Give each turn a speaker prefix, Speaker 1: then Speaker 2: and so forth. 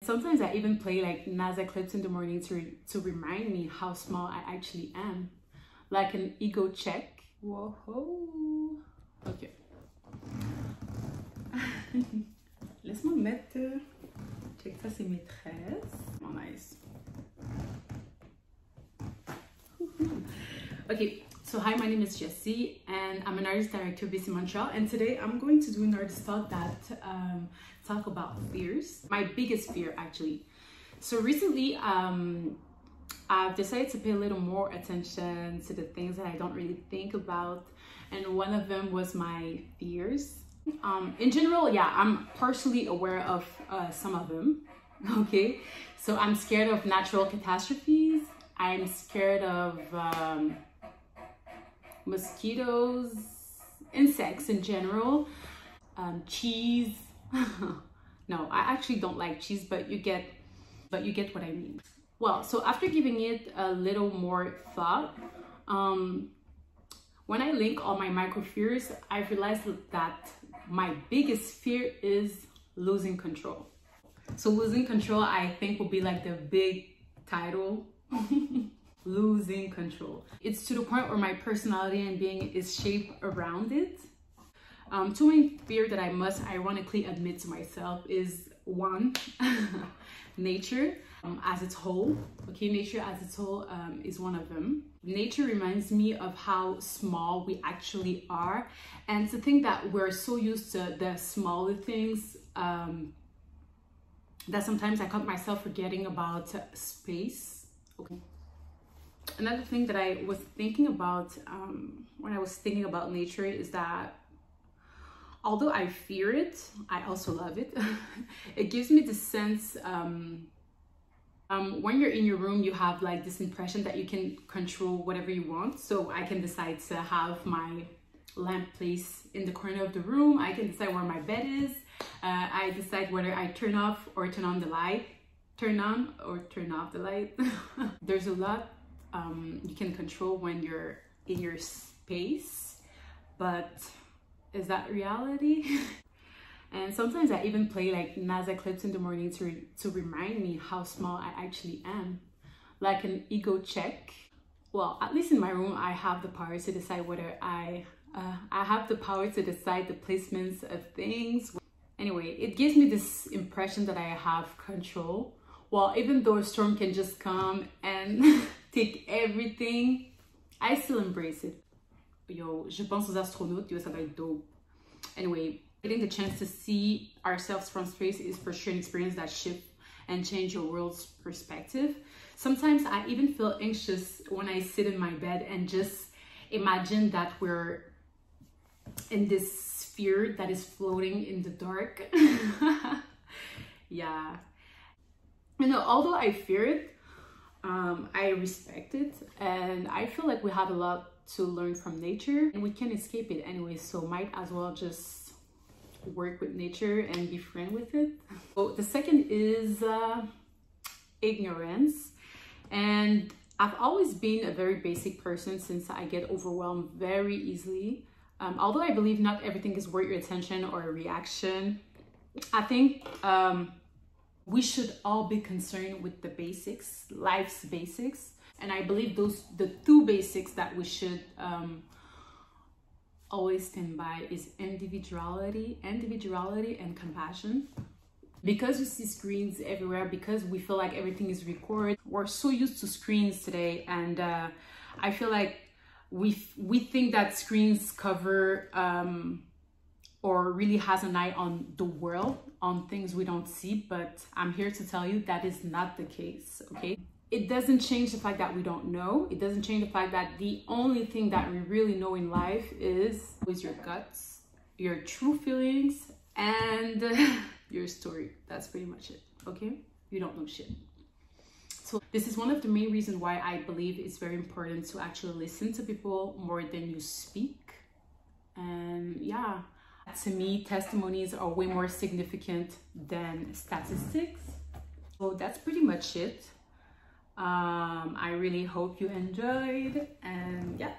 Speaker 1: Sometimes I even play like NASA clips in the morning to remind me how small I actually am. Like an ego check. Whoa. Ok. Laisse-moi mettre... Check ça, c'est mes tresses. Oh, nice. Okay, so hi, my name is Jessie and I'm an artist director based in Montreal, and today I'm going to do an artist talk that talk about fears. My biggest fear, actually. So recently I've decided to pay a little more attention to the things that I don't really think about, and one of them was my fears. In general, yeah, I'm partially aware of some of them. Okay, so I'm scared of natural catastrophes. I'm scared of mosquitoes, insects in general, cheese. No, I actually don't like cheese, but you get what I mean. Well, so after giving it a little more thought, when I link all my micro fears, I realized that my biggest fear is losing control. So losing control, I think, will be like the big title. Losing control. It's to the point where my personality and being is shaped around it. Two main fear that I must ironically admit to myself is one, nature as its whole. Okay, nature as its whole is one of them. Nature reminds me of how small we actually are, and to think that we're so used to the smaller things that sometimes I caught myself forgetting about space. Okay. Another thing that I was thinking about when I was thinking about nature is that although I fear it, I also love it. It gives me the sense, when you're in your room, you have like this impression that you can control whatever you want. So I can decide to have my lamp placed in the corner of the room. I can decide where my bed is. I decide whether I turn off or turn on the light, turn on or turn off the light. There's a lot you can control when you're in your space, but is that reality? And sometimes I even play like NASA clips in the morning to remind me how small I actually am, like an ego check. Well, at least in my room, I have the power to decide whether I have the power to decide the placements of things. Anyway, it gives me this impression that I have control. Well, even though a storm can just come and take everything, I still embrace it. Yo, je pense aux astronautes, yo, ça va être dope. Anyway, getting the chance to see ourselves from space is for sure an experience that shift and change your world's perspective. Sometimes I even feel anxious when I sit in my bed and just imagine that we're in this sphere that is floating in the dark. Yeah. You know, although I fear it, I respect it, and I feel like we have a lot to learn from nature and we can't escape it anyway, so might as well just work with nature and be friend with it. So the second is ignorance, and I've always been a very basic person since I get overwhelmed very easily. Although I believe not everything is worth your attention or a reaction, I think we should all be concerned with the basics, life's basics. And I believe the two basics that we should always stand by is individuality and compassion. Because we see screens everywhere, because we feel like everything is recorded, we're so used to screens today, and I feel like we think that screens cover or really has an eye on the world, on things we don't see, but I'm here to tell you that is not the case, okay? It doesn't change the fact that we don't know. It doesn't change the fact that the only thing that we really know in life is your guts, your true feelings, and your story. That's pretty much it, okay? You don't know shit. So this is one of the main reasons why I believe it's very important to actually listen to people more than you speak. And yeah, to me, testimonies are way more significant than statistics. So that's pretty much it. I really hope you enjoyed, and yeah.